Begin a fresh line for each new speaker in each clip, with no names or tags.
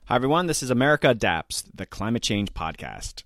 Hi, everyone. This is America Adapts, the climate change podcast.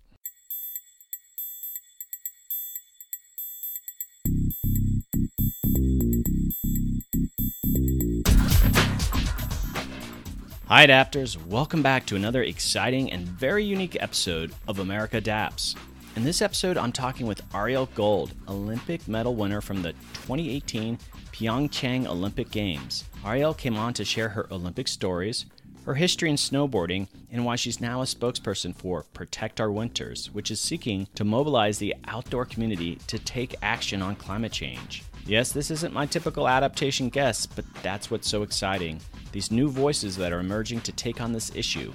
Hi, Adapters. Welcome back to another exciting and very unique episode of America Adapts. In this episode, I'm talking with Arielle Gold, Olympic medal winner from the 2018 Pyeongyang Olympic Games. Arielle came on to share her Olympic stories, her history in snowboarding, and why she's now a spokesperson for Protect Our Winters, which is seeking to mobilize the outdoor community to take action on climate change. Yes, this isn't my typical adaptation guest, but that's what's so exciting. These new voices that are emerging to take on this issue.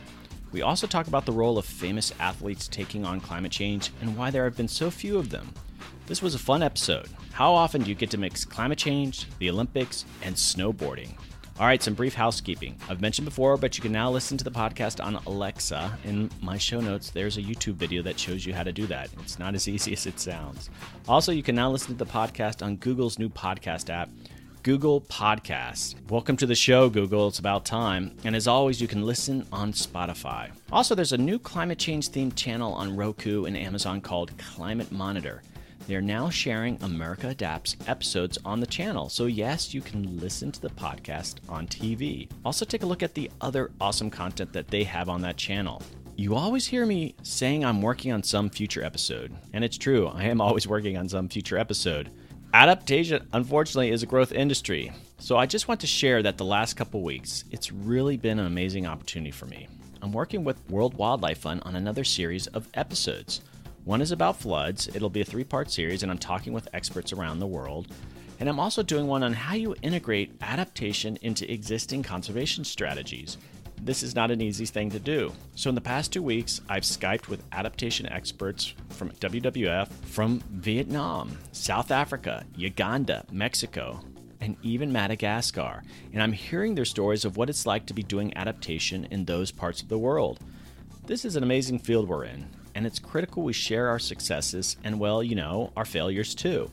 We also talk about the role of famous athletes taking on climate change and why there have been so few of them. This was a fun episode. How often do you get to mix climate change, the Olympics, and snowboarding? All right, some brief housekeeping. I've mentioned before, but you can now listen to the podcast on Alexa. In my show notes, there's a YouTube video that shows you how to do that. It's not as easy as it sounds. Also, you can now listen to the podcast on Google's new podcast app, Google Podcasts. Welcome to the show, Google. It's about time. And as always, you can listen on Spotify. Also, there's a new climate change themed channel on Roku and Amazon called Climate Monitor. They're now sharing America Adapts episodes on the channel. So yes, you can listen to the podcast on TV. Also take a look at the other awesome content that they have on that channel. You always hear me saying I'm working on some future episode. And it's true, I am always working on some future episode. Adaptation, unfortunately, is a growth industry. So I just want to share that the last couple weeks, it's really been an amazing opportunity for me. I'm working with World Wildlife Fund on another series of episodes. One is about floods. It'll be a 3-part series, and I'm talking with experts around the world. And I'm also doing one on how you integrate adaptation into existing conservation strategies. This is not an easy thing to do. So in the past 2 weeks, I've Skyped with adaptation experts from WWF, from Vietnam, South Africa, Uganda, Mexico, and even Madagascar. And I'm hearing their stories of what it's like to be doing adaptation in those parts of the world. This is an amazing field we're in. And it's critical we share our successes and, well, our failures too.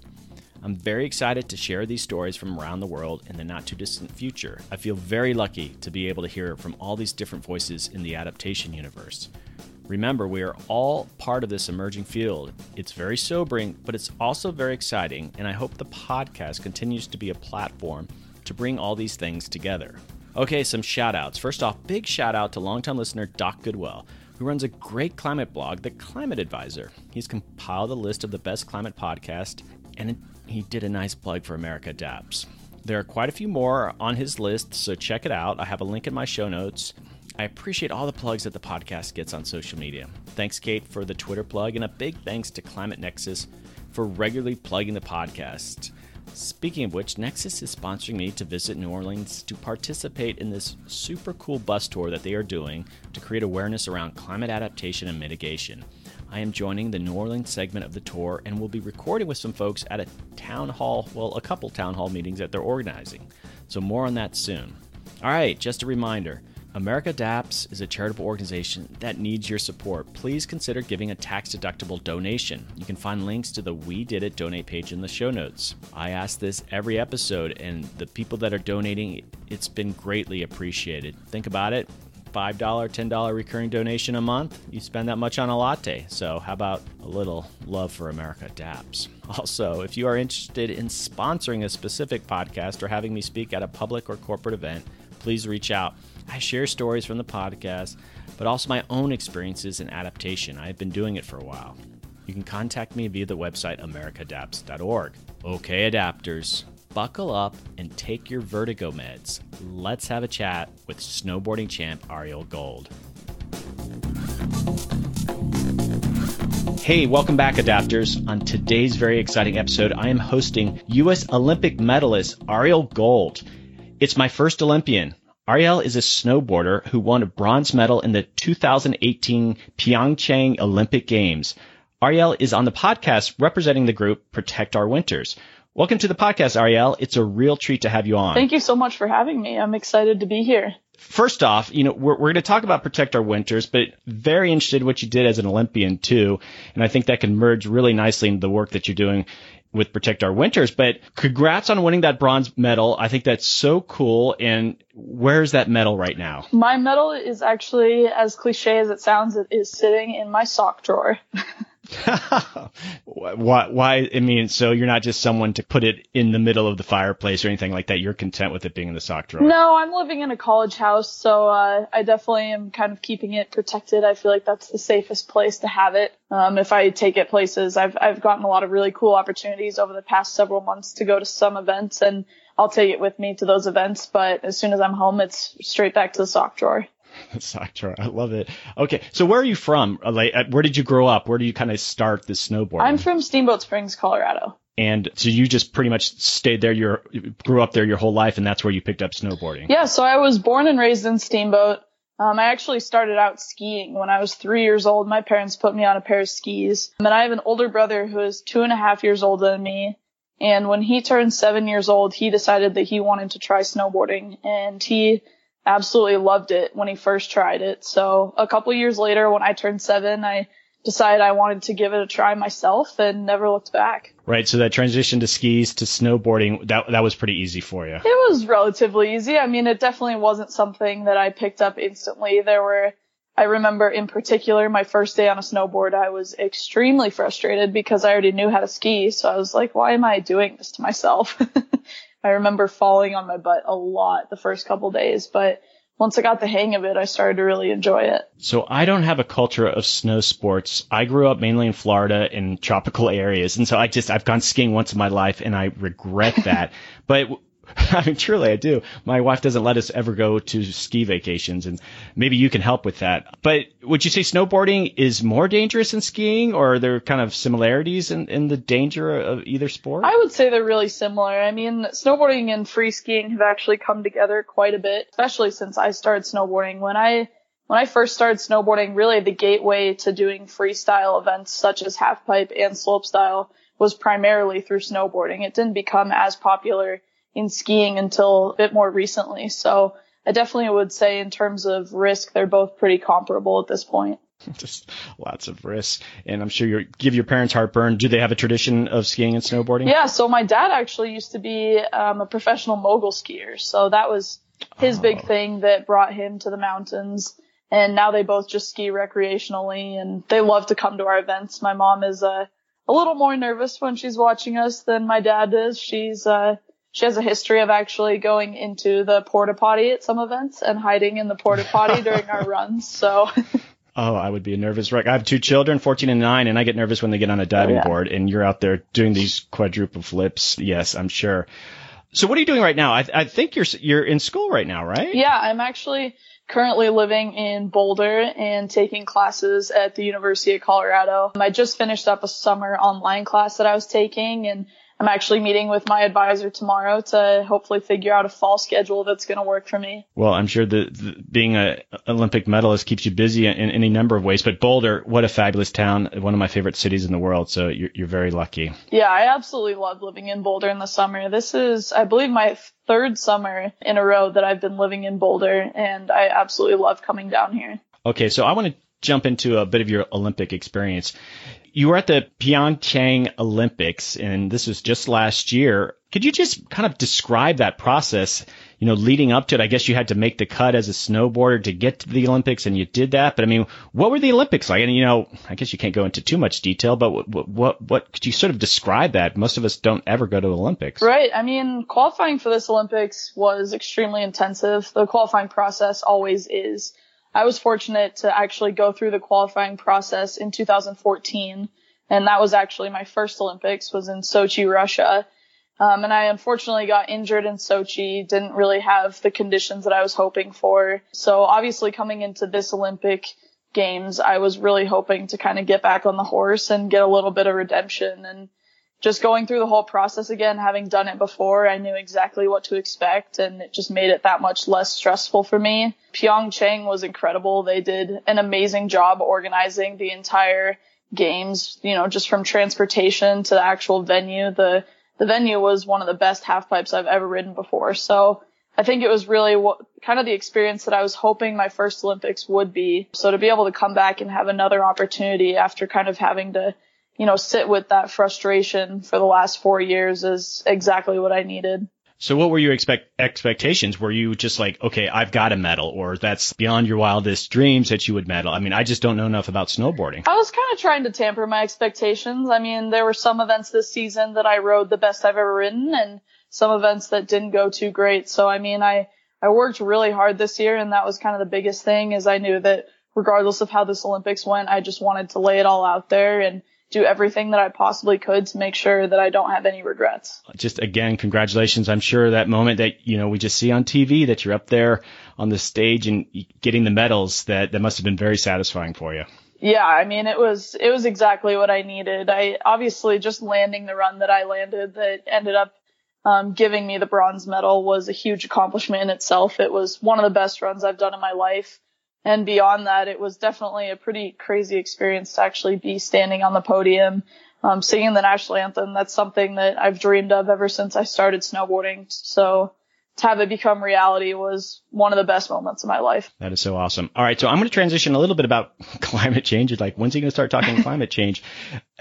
I'm very excited to share these stories from around the world in the not-too-distant future. I feel very lucky to be able to hear from all these different voices in the adaptation universe. Remember, we are all part of this emerging field. It's very sobering, but it's also very exciting, and I hope the podcast continues to be a platform to bring all these things together. Okay, some shout-outs. First off, big shout-out to longtime listener Doc Goodwell, who runs a great climate blog, The Climate Advisor. He's compiled a list of the best climate podcasts, and he did a nice plug for America Adapts. There are quite a few more on his list, so check it out. I have a link in my show notes. I appreciate all the plugs that the podcast gets on social media. Thanks, Kate, for the Twitter plug, and a big thanks to Climate Nexus for regularly plugging the podcast. Speaking of which, Nexus is sponsoring me to visit New Orleans to participate in this super cool bus tour that they are doing to create awareness around climate adaptation and mitigation. I am joining the New Orleans segment of the tour and will be recording with some folks at a couple town hall meetings that they're organizing. So more on that soon. All right, just a reminder. America Adapts is a charitable organization that needs your support. Please consider giving a tax-deductible donation. You can find links to the We Did It donate page in the show notes. I ask this every episode, and the people that are donating, it's been greatly appreciated. Think about it. $5, $10 recurring donation a month. You spend that much on a latte. So how about a little love for America Adapts? Also, if you are interested in sponsoring a specific podcast or having me speak at a public or corporate event, please reach out. I share stories from the podcast, but also my own experiences in adaptation. I've been doing it for a while. You can contact me via the website americaadapts.org. Okay, adapters, buckle up and take your vertigo meds. Let's have a chat with snowboarding champ Arielle Gold. Hey, welcome back, adapters. On today's very exciting episode, I am hosting U.S. Olympic medalist Arielle Gold. It's my first Olympian. Arielle is a snowboarder who won a bronze medal in the 2018 Pyeongyang Olympic Games. Arielle is on the podcast representing the group Protect Our Winters. Welcome to the podcast, Arielle. It's a real treat to have you on.
Thank you so much for having me. I'm excited to be here.
First off, we're going to talk about Protect Our Winters, but very interested in what you did as an Olympian too. And I think that can merge really nicely into the work that you're doing with Protect Our Winters. But congrats on winning that bronze medal. I think that's so cool. And where's that medal right now?
My medal is actually, as cliche as it sounds, it is sitting in my sock drawer.
Why? I mean, so you're not just someone to put it in the middle of the fireplace or anything like that. You're content with it being in the sock drawer.
No, I'm living in a college house, so I definitely am kind of keeping it protected. I feel like that's the safest place to have it. If I take it places, I've gotten a lot of really cool opportunities over the past several months to go to some events, and I'll take it with me to those events. But as soon as I'm home, it's straight back to the sock drawer.
Sock drawer. I love it. Okay. So where are you from? Where did you grow up? Where do you kind of start the snowboarding?
I'm from Steamboat Springs, Colorado.
And so you just pretty much stayed there. You grew up there your whole life, and that's where you picked up snowboarding.
Yeah. So I was born and raised in Steamboat. I actually started out skiing when I was 3 years old. My parents put me on a pair of skis. And I have an older brother who is 2.5 years older than me. And when he turned 7 years old, he decided that he wanted to try snowboarding, and he absolutely loved it when he first tried it. So a couple years later, when I turned 7, I decided I wanted to give it a try myself and never looked back.
Right. So that transition to skis to snowboarding, that was pretty easy for you.
It was relatively easy. I mean, it definitely wasn't something that I picked up instantly. I remember in particular, my first day on a snowboard, I was extremely frustrated because I already knew how to ski. So I was like, why am I doing this to myself? I remember falling on my butt a lot the first couple days, but once I got the hang of it, I started to really enjoy it.
So I don't have a culture of snow sports. I grew up mainly in Florida in tropical areas. And so I've gone skiing once in my life, and I regret that. But I mean, truly, I do. My wife doesn't let us ever go to ski vacations, and maybe you can help with that. But would you say snowboarding is more dangerous than skiing, or are there kind of similarities in the danger of either sport?
I would say they're really similar. I mean, snowboarding and free skiing have actually come together quite a bit, especially since I started snowboarding. When I first started snowboarding, really the gateway to doing freestyle events such as halfpipe and slopestyle was primarily through snowboarding. It didn't become as popular in skiing until a bit more recently. So I definitely would say in terms of risk, they're both pretty comparable at this point.
Just lots of risks. And I'm sure you give your parents heartburn. Do they have a tradition of skiing and snowboarding?
Yeah. So my dad actually used to be a professional mogul skier. So that was his big thing that brought him to the mountains. And now they both just ski recreationally, and they love to come to our events. My mom is a little more nervous when she's watching us than my dad is. She has a history of actually going into the porta potty at some events and hiding in the porta potty during our runs. So.
Oh, I would be a nervous wreck. I have 2 children, 14 and 9, and I get nervous when they get on a diving board, and you're out there doing these quadruple flips. Yes, I'm sure. So what are you doing right now? I think you're in school right now, right?
Yeah, I'm actually currently living in Boulder and taking classes at the University of Colorado. I just finished up a summer online class that I was taking, and I'm actually meeting with my advisor tomorrow to hopefully figure out a fall schedule that's going to work for me. Well,
I'm sure being an Olympic medalist keeps you busy in any number of ways. But Boulder, what a fabulous town, one of my favorite cities in the world. So you're very lucky.
Yeah, I absolutely love living in Boulder in the summer. This is, I believe, my 3rd summer in a row that I've been living in Boulder, and I absolutely love coming down here.
Okay, so I want to jump into a bit of your Olympic experience. You were at the Pyeongyang Olympics, and this was just last year. Could you just kind of describe that process, leading up to it? I guess you had to make the cut as a snowboarder to get to the Olympics, and you did that. But I mean, what were the Olympics like? And, I guess you can't go into too much detail, but what could you sort of describe that? Most of us don't ever go to Olympics.
Right. I mean, qualifying for this Olympics was extremely intensive. The qualifying process always is. I was fortunate to actually go through the qualifying process in 2014, and that was actually my first Olympics, was in Sochi, Russia. And I unfortunately got injured in Sochi, didn't really have the conditions that I was hoping for. So obviously coming into this Olympic Games, I was really hoping to kind of get back on the horse and get a little bit of redemption. And just going through the whole process again, having done it before, I knew exactly what to expect, and it just made it that much less stressful for me. Pyeongyang was incredible. They did an amazing job organizing the entire games, just from transportation to the actual venue. The venue was one of the best half pipes I've ever ridden before. So I think it was really kind of the experience that I was hoping my first Olympics would be. So to be able to come back and have another opportunity after kind of having to sit with that frustration for the last 4 years is exactly what I needed.
So what were your expectations? Were you just like, okay, I've got to medal, or that's beyond your wildest dreams that you would medal? I mean, I just don't know enough about snowboarding.
I was kind of trying to tamper my expectations. I mean, there were some events this season that I rode the best I've ever ridden, and some events that didn't go too great. So, I mean, I worked really hard this year, and that was kind of the biggest thing, is I knew that regardless of how this Olympics went, I just wanted to lay it all out there and do everything that I possibly could to make sure that I don't have any regrets. Just
again, congratulations. I'm sure that moment that, we just see on TV, that you're up there on the stage and getting the medals, that must have been very satisfying for you.
Yeah, I mean, it was exactly what I needed. I obviously just landing the run that I landed that ended up giving me the bronze medal was a huge accomplishment in itself. It was one of the best runs I've done in my life. And beyond that, it was definitely a pretty crazy experience to actually be standing on the podium, singing the national anthem. That's something that I've dreamed of ever since I started snowboarding. So to have it become reality was one of the best moments of my life.
That is so awesome. All right. So I'm going to transition a little bit about climate change. It's like, when's he going to start talking climate change?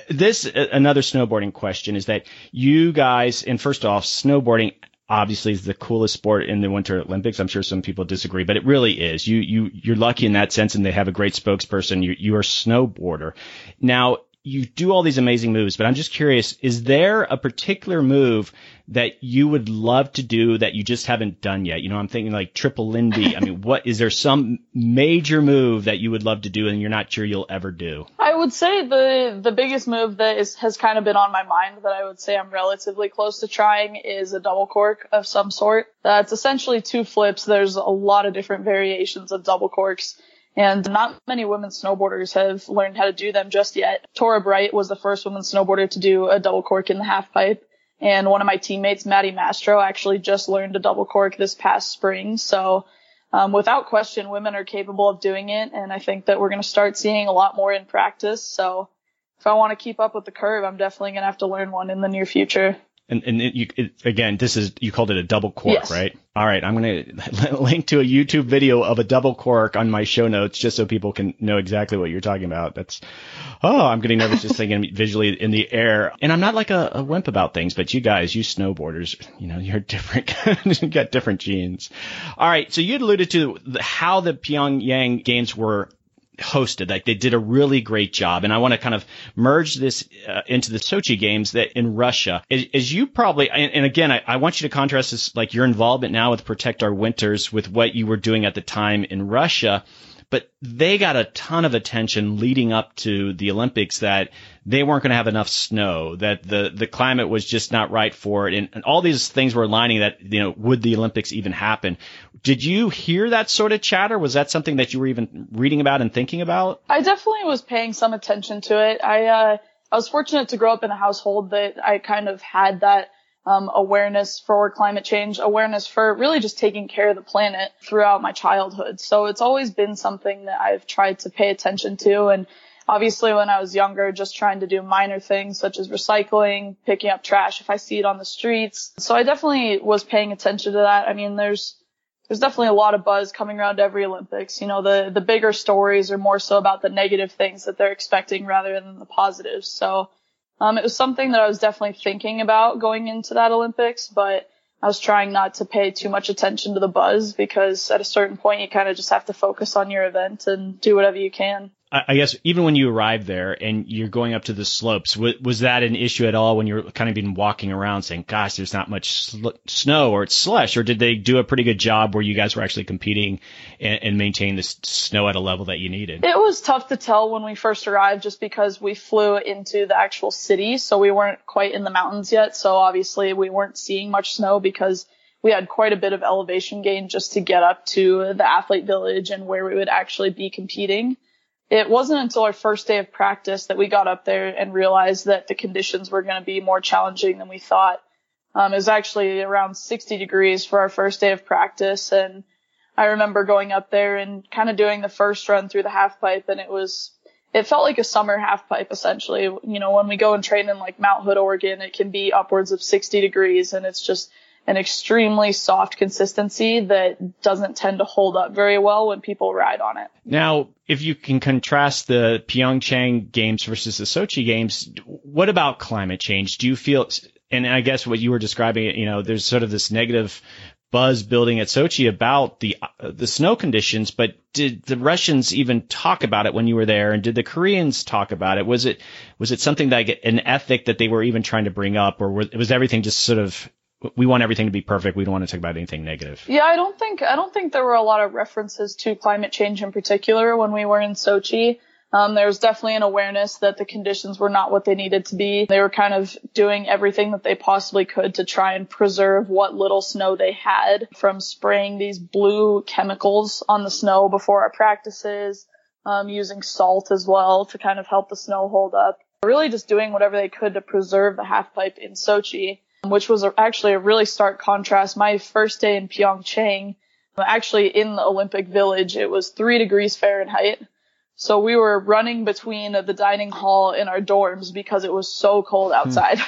Another snowboarding question is that you guys, and first off, snowboarding obviously is the coolest sport in the Winter Olympics. I'm sure some people disagree, but it really is. You're lucky in that sense, and they have a great spokesperson. You're a snowboarder. Now, you do all these amazing moves, but I'm just curious, is there a particular move that you would love to do that you just haven't done yet? I'm thinking like triple Lindy. I mean, is there some major move that you would love to do and you're not sure you'll ever do?
I would say the biggest move that has kind of been on my mind that I would say I'm relatively close to trying is a double cork of some sort. That's essentially 2 flips. There's a lot of different variations of double corks, and not many women snowboarders have learned how to do them just yet. Tora Bright was the first woman snowboarder to do a double cork in the half pipe. And one of my teammates, Maddie Mastro, actually just learned a double cork this past spring. So without question, women are capable of doing it. And I think that we're going to start seeing a lot more in practice. So if I want to keep up with the curve, I'm definitely going to have to learn one in the near future.
And again, you called it a double cork, yes. Right? All right. I'm going to link to a YouTube video of a double cork on my show notes just so people can know exactly what you're talking about. I'm getting nervous just thinking visually in the air. And I'm not like a wimp about things, but you snowboarders, you're different. You got different genes. All right. So you had alluded to how the Pyeongyang Games were hosted. Like, they did a really great job. And I want to kind of merge this into the Sochi Games that in Russia, as you probably, and again, I want you to contrast this, like your involvement now with Protect Our Winters with what you were doing at the time in Russia. But they got a ton of attention leading up to the Olympics that they weren't going to have enough snow, that the climate was just not right for it. And all these things were aligning that, would the Olympics even happen? Did you hear that sort of chatter? Was that something that you were even reading about and thinking about?
I definitely was paying some attention to it. I was fortunate to grow up in a household that I kind of had that awareness for climate change, awareness for really just taking care of the planet throughout my childhood. So it's always been something that I've tried to pay attention to. And obviously when I was younger, just trying to do minor things such as recycling, picking up trash if I see it on the streets. So I definitely was paying attention to that. I mean, there's definitely a lot of buzz coming around every Olympics. The bigger stories are more so about the negative things that they're expecting rather than the positives. So it was something that I was definitely thinking about going into that Olympics, but I was trying not to pay too much attention to the buzz, because at a certain point you kind of just have to focus on your event and do whatever you can.
I guess even when you arrived there and you're going up to the slopes, was that an issue at all when you're kind of been walking around saying, gosh, there's not much snow or it's slush? Or did they do a pretty good job where you guys were actually competing and maintaining the snow at a level that you needed?
It was tough to tell when we first arrived just because we flew into the actual city. So we weren't quite in the mountains yet. So obviously we weren't seeing much snow because we had quite a bit of elevation gain just to get up to the athlete village and where we would actually be competing. It wasn't until our first day of practice that we got up there and realized that the conditions were going to be more challenging than we thought. It was actually around 60 degrees for our first day of practice. And I remember going up there and kind of doing the first run through the half pipe. And it felt like a summer half pipe, essentially. When we go and train in like Mount Hood, Oregon, it can be upwards of 60 degrees. And it's an extremely soft consistency that doesn't tend to hold up very well when people ride on it.
Now, if you can contrast the Pyeongyang Games versus the Sochi Games, what about climate change? Do you feel, and I guess what you were describing, there's sort of this negative buzz building at Sochi about the snow conditions, but did the Russians even talk about it when you were there? And did the Koreans talk about it? Was it something like an ethic that they were even trying to bring up, or was everything just sort of, we want everything to be perfect, we don't want to talk about anything negative?
Yeah, I don't think there were a lot of references to climate change in particular when we were in Sochi. There was definitely an awareness that the conditions were not what they needed to be. They were kind of doing everything that they possibly could to try and preserve what little snow they had, from spraying these blue chemicals on the snow before our practices, using salt as well to kind of help the snow hold up. Really just doing whatever they could to preserve the half pipe in Sochi, which was actually a really stark contrast. My first day in Pyeongchang, actually in the Olympic Village, it was 3 degrees Fahrenheit. So we were running between the dining hall and our dorms because it was so cold outside.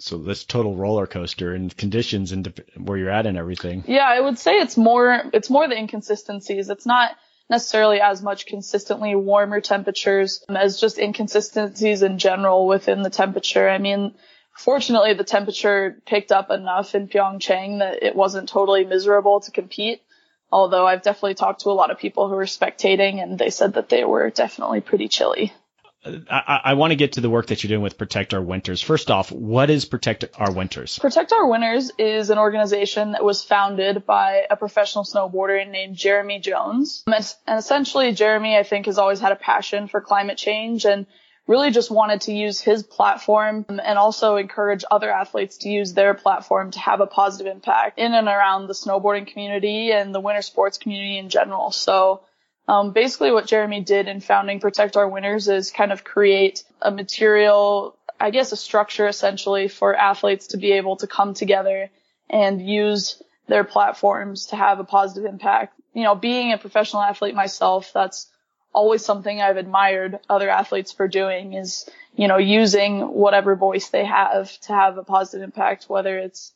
So this total roller coaster in conditions and where you're at and everything.
Yeah, I would say it's more the inconsistencies. It's not necessarily as much consistently warmer temperatures as just inconsistencies in general within the temperature. I mean, fortunately, the temperature picked up enough in Pyeongchang that it wasn't totally miserable to compete. Although I've definitely talked to a lot of people who were spectating, and they said that they were definitely pretty chilly.
I want to get to the work that you're doing with Protect Our Winters. First off, what is Protect Our Winters?
Protect Our Winters is an organization that was founded by a professional snowboarder named Jeremy Jones. And essentially, Jeremy, I think, has always had a passion for climate change and really just wanted to use his platform and also encourage other athletes to use their platform to have a positive impact in and around the snowboarding community and the winter sports community in general. So basically what Jeremy did in founding Protect Our Winters is kind of create a material, I guess a structure essentially for athletes to be able to come together and use their platforms to have a positive impact. Being a professional athlete myself, that's always something I've admired other athletes for doing is, using whatever voice they have to have a positive impact, whether it's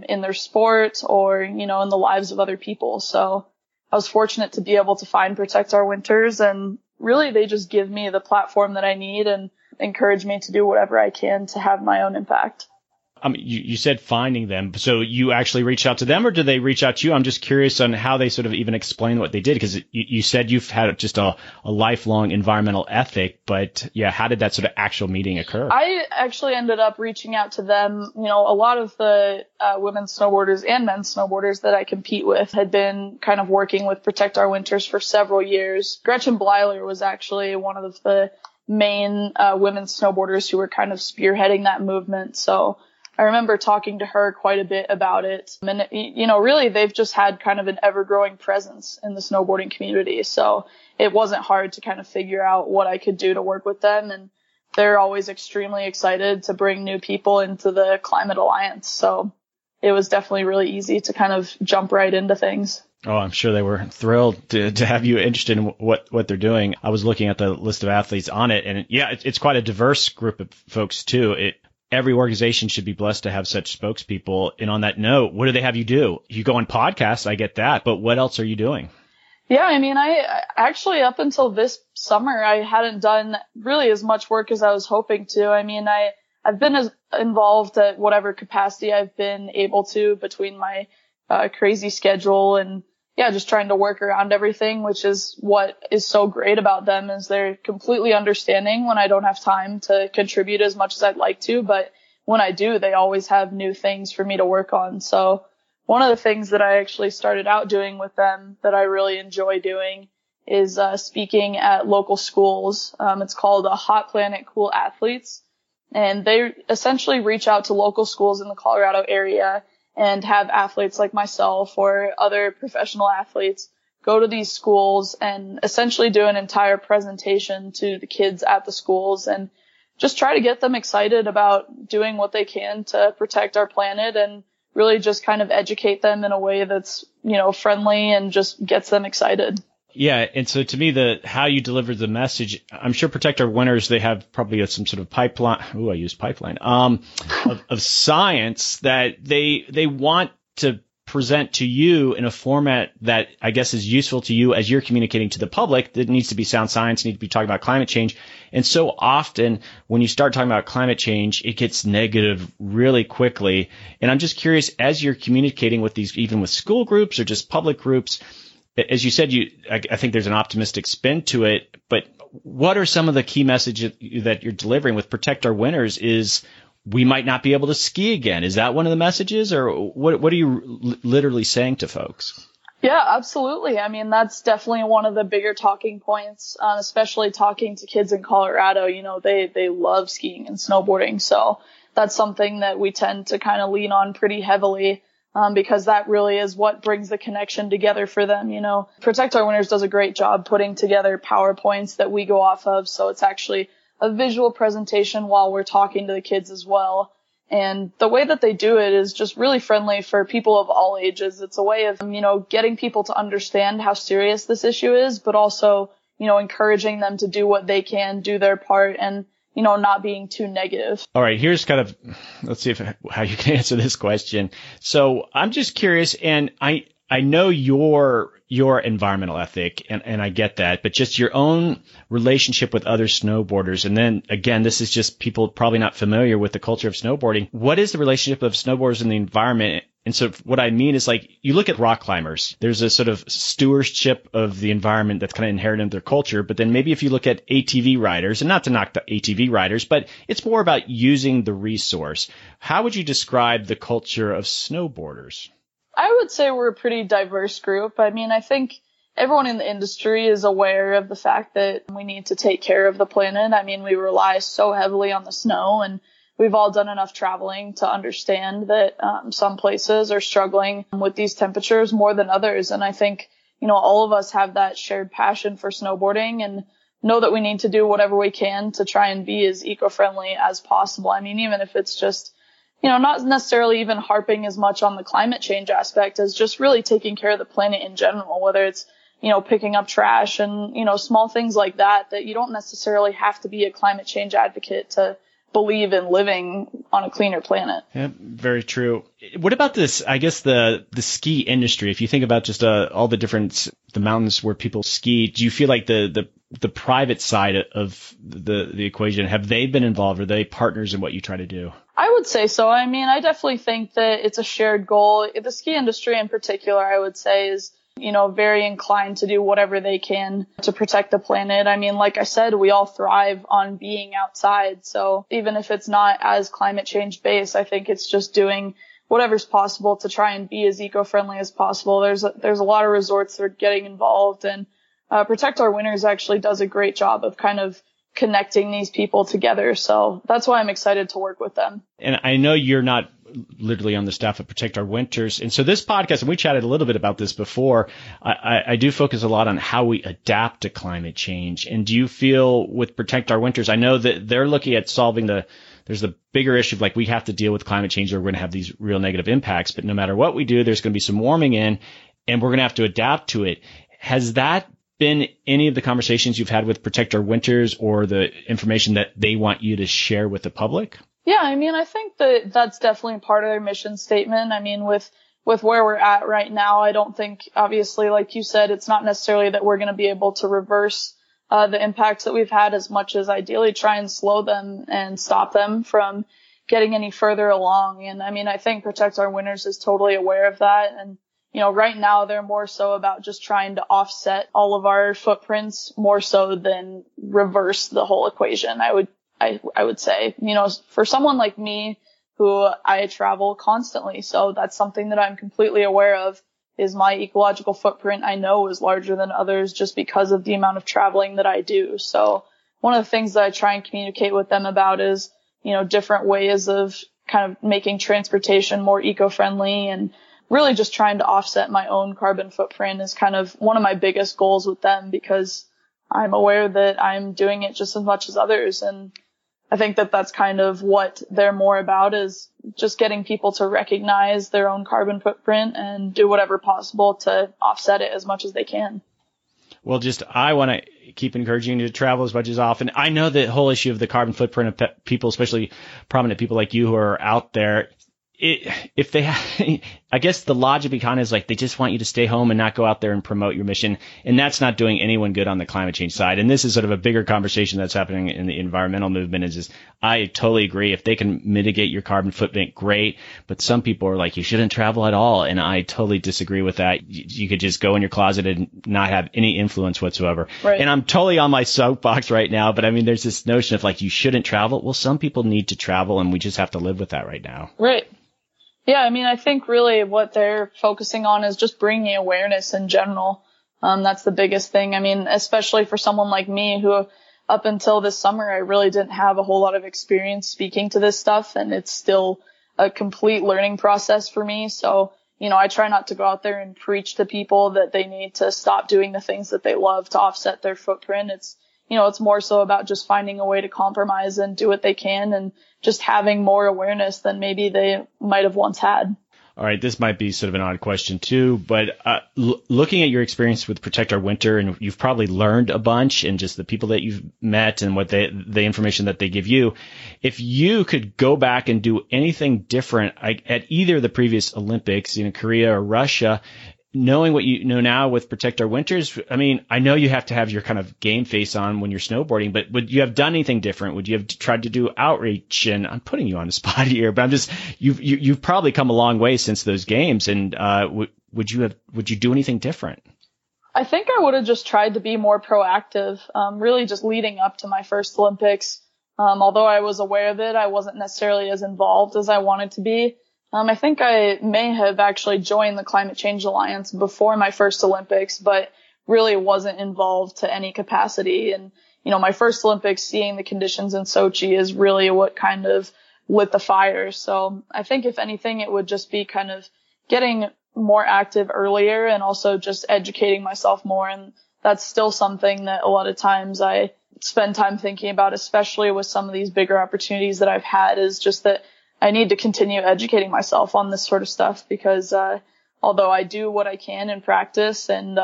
in their sport or, in the lives of other people. So I was fortunate to be able to find Protect Our Winters, and really they just give me the platform that I need and encourage me to do whatever I can to have my own impact.
You said finding them. So you actually reached out to them, or did they reach out to you? I'm just curious on how they sort of even explain what they did, because you said you've had just a lifelong environmental ethic, but yeah, how did that sort of actual meeting occur?
I actually ended up reaching out to them. A lot of the women's snowboarders and men's snowboarders that I compete with had been kind of working with Protect Our Winters for several years. Gretchen Bleiler was actually one of the main women's snowboarders who were kind of spearheading that movement. So I remember talking to her quite a bit about it. And, really they've just had kind of an ever-growing presence in the snowboarding community. So it wasn't hard to kind of figure out what I could do to work with them. And they're always extremely excited to bring new people into the Climate Alliance. So it was definitely really easy to kind of jump right into things.
Oh, I'm sure they were thrilled to have you interested in what they're doing. I was looking at the list of athletes on it, and yeah, it's quite a diverse group of folks too. Every organization should be blessed to have such spokespeople. And on that note, what do they have you do? You go on podcasts, I get that, but what else are you doing?
Yeah, I actually up until this summer, I hadn't done really as much work as I was hoping to. I've been as involved at whatever capacity I've been able to between my crazy schedule and just trying to work around everything, which is what is so great about them, is they're completely understanding when I don't have time to contribute as much as I'd like to. But when I do, they always have new things for me to work on. So one of the things that I actually started out doing with them that I really enjoy doing is speaking at local schools. It's called Hot Planet Cool Athletes. And they essentially reach out to local schools in the Colorado area and have athletes like myself or other professional athletes go to these schools and essentially do an entire presentation to the kids at the schools and just try to get them excited about doing what they can to protect our planet and really just kind of educate them in a way that's, friendly and just gets them excited.
Yeah, and so to me, how you deliver the message, I'm sure Protect Our Winters, they have probably some sort of pipeline. I use pipeline of science that they want to present to you in a format that I guess is useful to you as you're communicating to the public. That needs to be sound science, need to be talking about climate change. And so often when you start talking about climate change, it gets negative really quickly. And I'm just curious, as you're communicating with these, even with school groups or just public groups, as you said, I think there's an optimistic spin to it, but what are some of the key messages that you're delivering with Protect Our Winters? Is we might not be able to ski again. Is that one of the messages, or what are you literally saying to folks?
Yeah, absolutely. I mean, that's definitely one of the bigger talking points, especially talking to kids in Colorado. You know, they love skiing and snowboarding. So that's something that we tend to kind of lean on pretty heavily, because that really is what brings the connection together for them. You know, Protect Our Winters does a great job putting together PowerPoints that we go off of. So it's actually a visual presentation while we're talking to the kids as well. And the way that they do it is just really friendly for people of all ages. It's a way of, you know, getting people to understand how serious this issue is, but also, you know, encouraging them to do what they can, do their part, and, you know, not being too negative.
All right, here's kind of, let's see how you can answer this question. So I'm just curious, and I know your environmental ethic, and I get that, but just your own relationship with other snowboarders. And then again, this is just people probably not familiar with the culture of snowboarding. What is the relationship of snowboarders in the environment? And so what I mean is, like, you look at rock climbers, there's a sort of stewardship of the environment that's kind of inherent in their culture. But then maybe if you look at ATV riders, and not to knock the ATV riders, but it's more about using the resource. How would you describe the culture of snowboarders?
I would say we're a pretty diverse group. I mean, I think everyone in the industry is aware of the fact that we need to take care of the planet. I mean, we rely so heavily on the snow, and we've all done enough traveling to understand that some places are struggling with these temperatures more than others. And I think, you know, all of us have that shared passion for snowboarding and know that we need to do whatever we can to try and be as eco-friendly as possible. I mean, even if it's just, you know, not necessarily even harping as much on the climate change aspect as just really taking care of the planet in general, whether it's, you know, picking up trash and, you know, small things like that you don't necessarily have to be a climate change advocate to believe in living on a cleaner planet. Yeah,
very true. What about this, I guess, the ski industry? If you think about just all the mountains where people ski, do you feel like the private side of the equation, have they been involved? Are they partners in what you try to do?
I would say so. I mean, I definitely think that it's a shared goal. The ski industry in particular, I would say, is, you know, very inclined to do whatever they can to protect the planet. I mean, like I said, we all thrive on being outside. So even if it's not as climate change based, I think it's just doing whatever's possible to try and be as eco-friendly as possible. There's a lot of resorts that are getting involved, and Protect Our Winters actually does a great job of kind of connecting these people together. So that's why I'm excited to work with them.
And I know you're not literally on the staff of Protect Our Winters. And so this podcast, and we chatted a little bit about this before, I do focus a lot on how we adapt to climate change. And do you feel with Protect Our Winters, I know that they're looking at solving there's the bigger issue of, like, we have to deal with climate change or we're going to have these real negative impacts. But no matter what we do, there's going to be some warming in and we're going to have to adapt to it. Has that been any of the conversations you've had with Protect Our Winters or the information that they want you to share with the public?
Yeah, I mean, I think that that's definitely part of their mission statement. I mean, with where we're at right now, I don't think, obviously, like you said, it's not necessarily that we're going to be able to reverse the impacts that we've had as much as ideally try and slow them and stop them from getting any further along. And I mean, I think Protect Our Winters is totally aware of that. And, you know, right now they're more so about just trying to offset all of our footprints more so than reverse the whole equation. I would say, you know, for someone like me who I travel constantly, so that's something that I'm completely aware of, is my ecological footprint I know is larger than others just because of the amount of traveling that I do. So one of the things that I try and communicate with them about is, you know, different ways of kind of making transportation more eco-friendly, and really just trying to offset my own carbon footprint is kind of one of my biggest goals with them, because I'm aware that I'm doing it just as much as others. And I think that that's kind of what they're more about, is just getting people to recognize their own carbon footprint and do whatever possible to offset it as much as they can.
Well, I want to keep encouraging you to travel as much as often. I know the whole issue of the carbon footprint of people, especially prominent people like you who are out there. If they I guess the logic behind it is like they just want you to stay home and not go out there and promote your mission. And that's not doing anyone good on the climate change side. And this is sort of a bigger conversation that's happening in the environmental movement is just, I totally agree. If they can mitigate your carbon footprint, great. But some people are like, you shouldn't travel at all. And I totally disagree with that. You could just go in your closet and not have any influence whatsoever.
Right.
And I'm totally on my soapbox right now. But I mean, there's this notion of like, you shouldn't travel. Well, some people need to travel and we just have to live with that right now.
Right. Yeah, I mean, I think really what they're focusing on is just bringing awareness in general. That's the biggest thing. I mean, especially for someone like me who up until this summer, I really didn't have a whole lot of experience speaking to this stuff. And it's still a complete learning process for me. So, I try not to go out there and preach to people that they need to stop doing the things that they love to offset their footprint. It's more so about just finding a way to compromise and do what they can and just having more awareness than maybe they might have once had.
All right, this might be sort of an odd question too, but looking at your experience with Protect Our Winter, and you've probably learned a bunch, and just the people that you've met and what the information that they give you, if you could go back and do anything different at either of the previous Olympics, Korea or Russia, knowing what you know now with Protect Our Winters, I mean, I know you have to have your kind of game face on when you're snowboarding, but would you have done anything different? Would you have tried to do outreach? And I'm putting you on the spot here, but you've probably come a long way since those games. And would you do anything different?
I think I would have just tried to be more proactive, really just leading up to my first Olympics. Although I was aware of it, I wasn't necessarily as involved as I wanted to be. I think I may have actually joined the Climate Change Alliance before my first Olympics, but really wasn't involved to any capacity. And, my first Olympics, seeing the conditions in Sochi is really what kind of lit the fire. So I think if anything, it would just be kind of getting more active earlier and also just educating myself more. And that's still something that a lot of times I spend time thinking about, especially with some of these bigger opportunities that I've had, is just that I need to continue educating myself on this sort of stuff because, although I do what I can in practice and,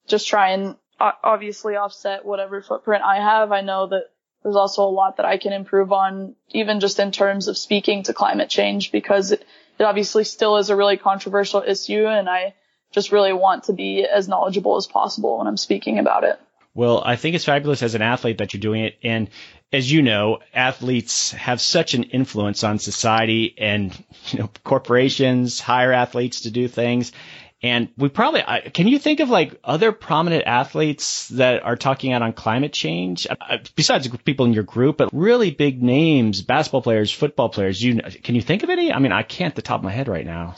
just try and obviously offset whatever footprint I have, I know that there's also a lot that I can improve on, even just in terms of speaking to climate change, because it obviously still is a really controversial issue. And I just really want to be as knowledgeable as possible when I'm speaking about it.
Well, I think it's fabulous as an athlete that you're doing it. And as you know, athletes have such an influence on society and, corporations hire athletes to do things. And can you think of like other prominent athletes that are talking out on climate change besides people in your group, but really big names, basketball players, football players? Can you think of any? I mean, I can't at the top of my head right now.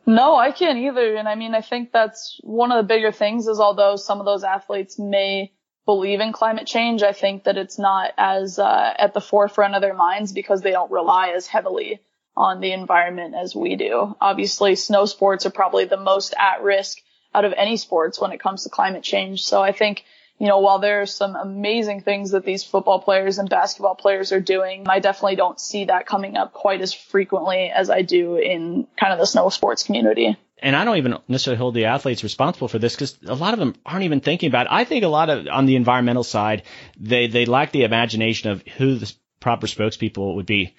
No, I can't either. And I mean, I think that's one of the bigger things is although some of those athletes may believe in climate change, I think that it's not as at the forefront of their minds because they don't rely as heavily on the environment as we do. Obviously, snow sports are probably the most at risk out of any sports when it comes to climate change. So I think, while there are some amazing things that these football players and basketball players are doing, I definitely don't see that coming up quite as frequently as I do in kind of the snow sports community.
And I don't even necessarily hold the athletes responsible for this because a lot of them aren't even thinking about it. I think a lot of on the environmental side, they lack the imagination of who the proper spokespeople would be.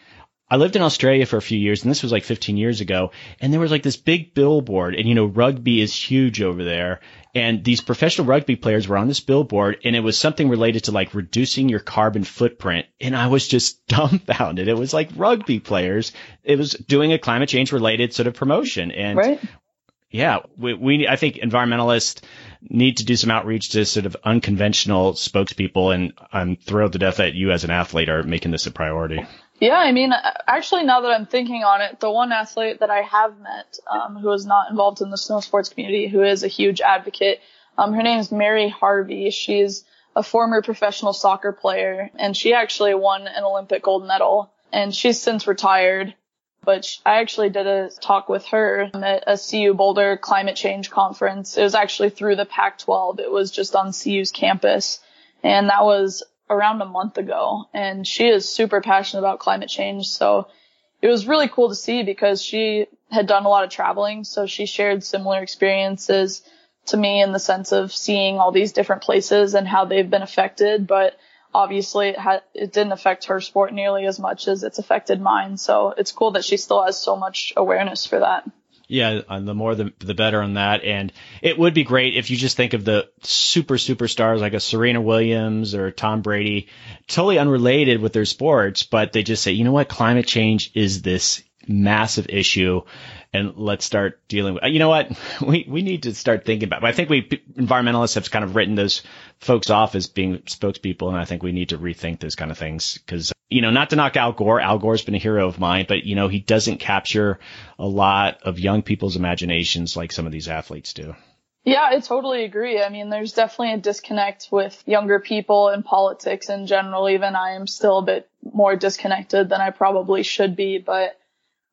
I lived in Australia for a few years, and this was like 15 years ago, and there was like this big billboard, and rugby is huge over there, and these professional rugby players were on this billboard, and it was something related to like reducing your carbon footprint, and I was just dumbfounded. It was like rugby players. It was doing a climate change related sort of promotion, and
right.
Yeah, I think environmentalists need to do some outreach to sort of unconventional spokespeople, and I'm thrilled to death that you as an athlete are making this a priority.
Yeah, I mean, actually, now that I'm thinking on it, the one athlete that I have met who is not involved in the snow sports community, who is a huge advocate, her name is Mary Harvey. She's a former professional soccer player, and she actually won an Olympic gold medal, and she's since retired. But I actually did a talk with her at a CU Boulder climate change conference. It was actually through the Pac-12. It was just on CU's campus. And that was around a month ago. And she is super passionate about climate change. So it was really cool to see because she had done a lot of traveling. So she shared similar experiences to me in the sense of seeing all these different places and how they've been affected. But obviously it didn't affect her sport nearly as much as it's affected mine. So it's cool that she still has so much awareness for that.
Yeah, the more the better on that. And it would be great if you just think of the superstars like a Serena Williams or Tom Brady, totally unrelated with their sports, but they just say, you know what, climate change is this massive issue, and let's start dealing with, you know what, we need to start thinking about it. I think environmentalists have kind of written those folks off as being spokespeople, and I think we need to rethink those kind of things because, not to knock Al Gore. Al Gore's been a hero of mine, but, he doesn't capture a lot of young people's imaginations like some of these athletes do.
Yeah, I totally agree. I mean, there's definitely a disconnect with younger people and politics in general. Even I am still a bit more disconnected than I probably should be, but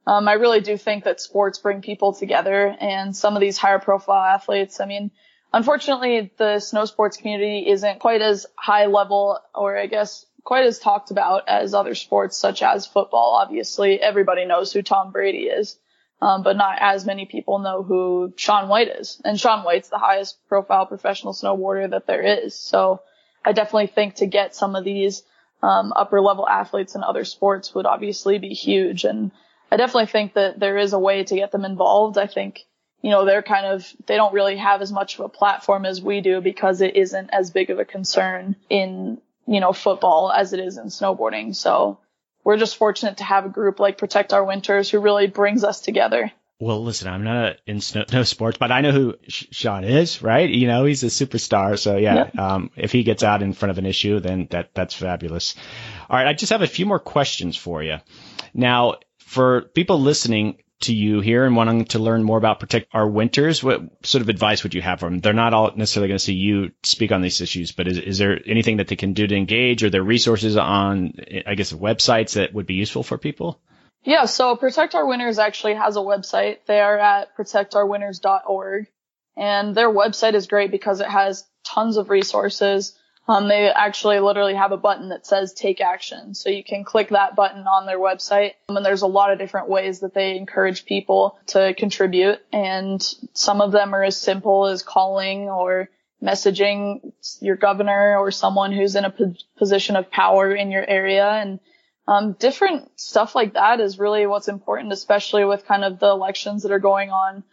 I really do think that sports bring people together, and some of these higher profile athletes, I mean, unfortunately, the snow sports community isn't quite as high level, or I guess quite as talked about as other sports such as football. Obviously, everybody knows who Tom Brady is, but not as many people know who Shaun White is. And Shaun White's the highest profile professional snowboarder that there is. So I definitely think to get some of these upper level athletes in other sports would obviously be huge. And I definitely think that there is a way to get them involved. I think, they don't really have as much of a platform as we do because it isn't as big of a concern in, football as it is in snowboarding. So we're just fortunate to have a group like Protect Our Winters who really brings us together.
Well, listen, I'm not in no sports, but I know who Shaun is, right? He's a superstar. So yeah, yep. If he gets out in front of an issue, then that's fabulous. All right. I just have a few more questions for you. Now, for people listening to you here and wanting to learn more about Protect Our Winters, what sort of advice would you have for them? They're not all necessarily going to see you speak on these issues, but is there anything that they can do to engage? Or there resources on, I guess, websites that would be useful for people?
Yeah, so Protect Our Winters actually has a website. They are at protectourwinters.org, and their website is great because it has tons of resources. They actually literally have a button that says take action. So you can click that button on their website. And there's a lot of different ways that they encourage people to contribute. And some of them are as simple as calling or messaging your governor or someone who's in a position of power in your area. And different stuff like that is really what's important, especially with kind of the elections that are going on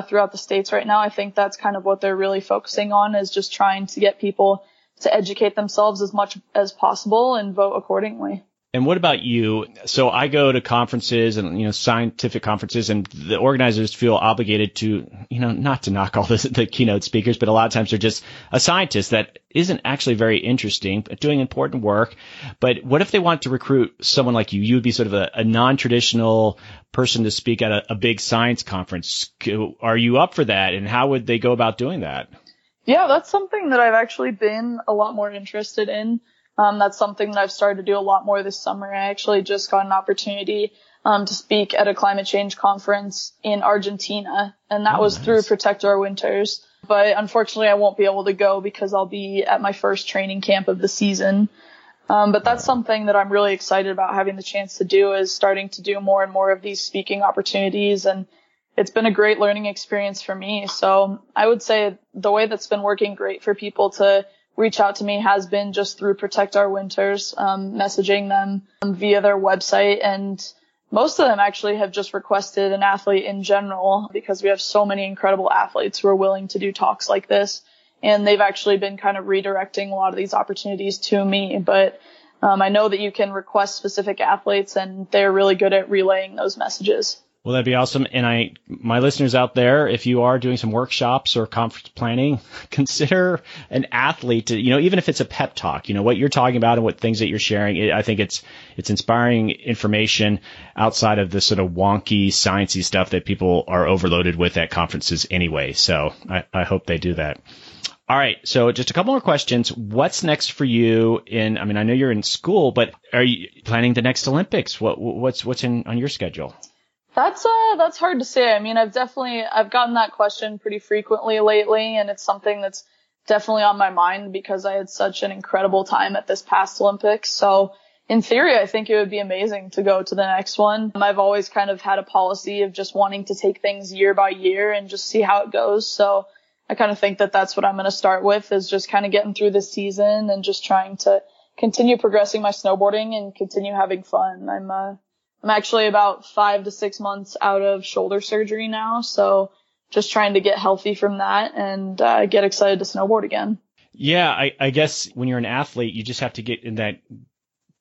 throughout the states right now. I think that's kind of what they're really focusing on, is just trying to get people to educate themselves as much as possible and vote accordingly.
And what about you? So I go to conferences and, scientific conferences, and the organizers feel obligated to, not to knock all the keynote speakers, but a lot of times they're just a scientist that isn't actually very interesting, but doing important work. But what if they want to recruit someone like you? You would be sort of a non-traditional person to speak at a big science conference. Are you up for that? And how would they go about doing that?
Yeah, that's something that I've actually been a lot more interested in. That's something that I've started to do a lot more this summer. I actually just got an opportunity to speak at a climate change conference in Argentina, and that was nice. Through Protect Our Winters. But unfortunately, I won't be able to go because I'll be at my first training camp of the season. But that's something that I'm really excited about having the chance to do, is starting to do more and more of these speaking opportunities, and it's been a great learning experience for me. So I would say the way that's been working great for people to reach out to me has been just through Protect Our Winters, messaging them via their website. And most of them actually have just requested an athlete in general, because we have so many incredible athletes who are willing to do talks like this. And they've actually been kind of redirecting a lot of these opportunities to me. But I know that you can request specific athletes, and they're really good at relaying those messages.
Well, that'd be awesome. And my listeners out there, if you are doing some workshops or conference planning, consider an athlete to, even if it's a pep talk, what you're talking about and what things that you're sharing. I think it's inspiring information outside of the sort of wonky, sciencey stuff that people are overloaded with at conferences anyway. So I hope they do that. All right. So just a couple more questions. What's next for you I know you're in school, but are you planning the next Olympics? What's on your schedule?
That's hard to say. I mean, I've gotten that question pretty frequently lately, and it's something that's definitely on my mind because I had such an incredible time at this past Olympics. So in theory, I think it would be amazing to go to the next one. I've always kind of had a policy of just wanting to take things year by year and just see how it goes. So I kind of think that that's what I'm going to start with, is just kind of getting through this season and just trying to continue progressing my snowboarding and continue having fun. I'm actually about 5 to 6 months out of shoulder surgery now, so just trying to get healthy from that and get excited to snowboard again.
Yeah, I guess when you're an athlete, you just have to get in that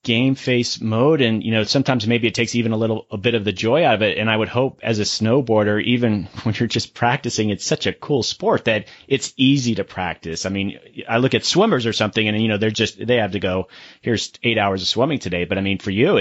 game face mode, and sometimes maybe it takes even a bit of the joy out of it. And I would hope as a snowboarder, even when you're just practicing, it's such a cool sport that it's easy to practice. I mean, I look at swimmers or something, and they have to go, here's 8 hours of swimming today. But I mean, for you,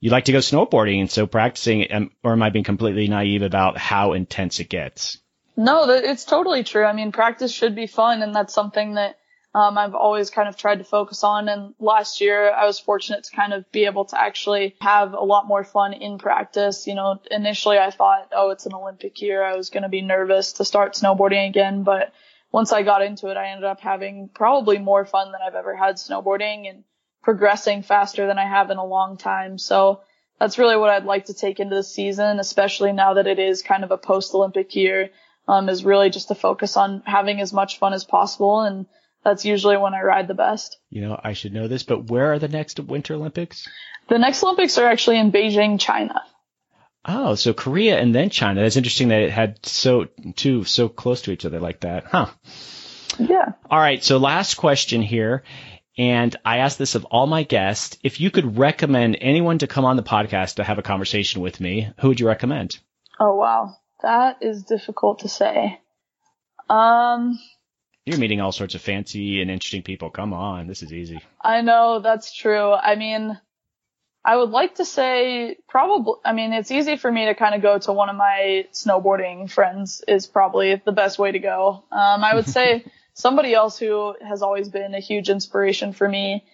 you like to go snowboarding, and so practicing. Or am I being completely naive about how intense it gets?
No, it's totally true. I mean, practice should be fun, and that's something that I've always kind of tried to focus on. And last year I was fortunate to kind of be able to actually have a lot more fun in practice. Initially I thought, it's an Olympic year. I was going to be nervous to start snowboarding again. But once I got into it, I ended up having probably more fun than I've ever had snowboarding and progressing faster than I have in a long time. So that's really what I'd like to take into the season, especially now that it is kind of a post-Olympic year, is really just to focus on having as much fun as possible. And that's usually when I ride the best.
I should know this, but where are the next Winter Olympics?
The next Olympics are actually in Beijing, China.
Oh, so Korea and then China. That's interesting that it had so close to each other like that. Huh.
Yeah.
All right. So last question here. And I asked this of all my guests. If you could recommend anyone to come on the podcast to have a conversation with me, who would you recommend?
Oh, wow. That is difficult to say.
You're meeting all sorts of fancy and interesting people. Come on, this is easy.
I know, that's true. I mean, I would like to say it's easy for me to kind of go to one of my snowboarding friends is probably the best way to go. I would say somebody else who has always been a huge inspiration for me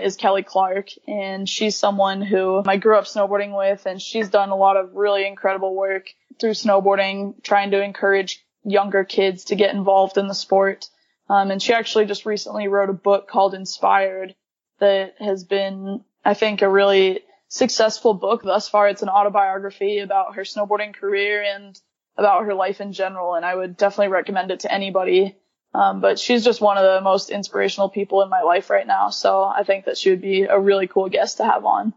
is Kelly Clark. And she's someone who I grew up snowboarding with, and she's done a lot of really incredible work through snowboarding, trying to encourage younger kids to get involved in the sport. And she actually just recently wrote a book called Inspired that has been, I think, a really successful book thus far. It's an autobiography about her snowboarding career and about her life in general. And I would definitely recommend it to anybody. But she's just one of the most inspirational people in my life right now. So I think that she would be a really cool guest to have on.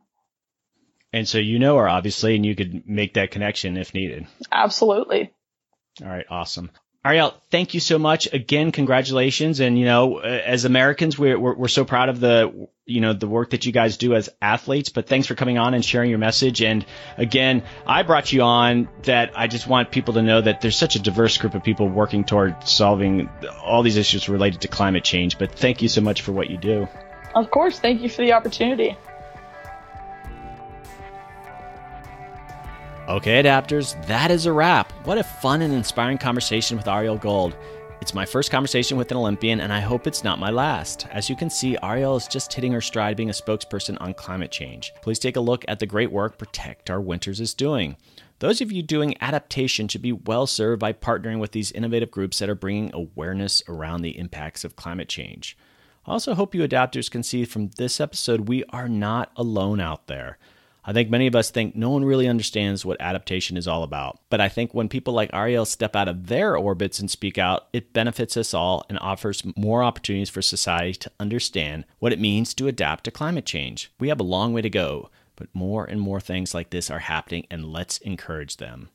And so you know her, obviously, and you could make that connection if needed.
Absolutely.
All right. Awesome. Arielle, thank you so much. Again, congratulations. And, as Americans, we're so proud of the work that you guys do as athletes, but thanks for coming on and sharing your message. And again, I brought you on that I just want people to know that there's such a diverse group of people working toward solving all these issues related to climate change. But thank you so much for what you do.
Of course. Thank you for the opportunity.
Okay, adapters, that is a wrap. What a fun and inspiring conversation with Arielle Gold. It's my first conversation with an Olympian, and I hope it's not my last. As you can see, Arielle is just hitting her stride being a spokesperson on climate change. Please take a look at the great work Protect Our Winters is doing. Those of you doing adaptation should be well served by partnering with these innovative groups that are bringing awareness around the impacts of climate change. I also hope you adapters can see from this episode we are not alone out there. I think many of us think no one really understands what adaptation is all about. But I think when people like Arielle step out of their orbits and speak out, it benefits us all and offers more opportunities for society to understand what it means to adapt to climate change. We have a long way to go, but more and more things like this are happening, and let's encourage them.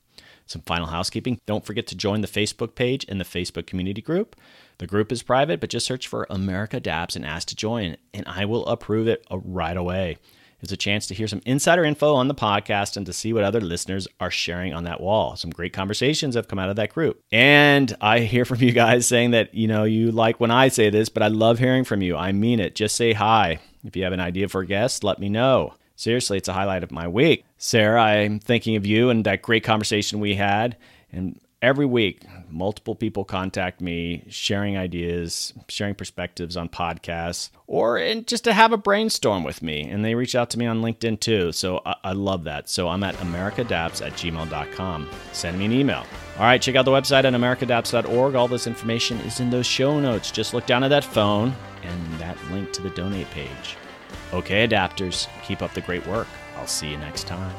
Some final housekeeping. Don't forget to join the Facebook page and the Facebook community group. The group is private, but just search for America Adapts and ask to join, and I will approve it right away. It's a chance to hear some insider info on the podcast and to see what other listeners are sharing on that wall. Some great conversations have come out of that group. And I hear from you guys saying that, you like when I say this, but I love hearing from you. I mean it. Just say hi. If you have an idea for a guest, let me know. Seriously, it's a highlight of my week. Sarah, I'm thinking of you and that great conversation we had. And every week, multiple people contact me, sharing ideas, sharing perspectives on podcasts, and just to have a brainstorm with me. And they reach out to me on LinkedIn too. So I love that. So I'm at americadapts@gmail.com. Send me an email. All right, check out the website at americadapts.org. All this information is in those show notes. Just look down at that phone and that link to the donate page. Okay, adapters, keep up the great work. I'll see you next time.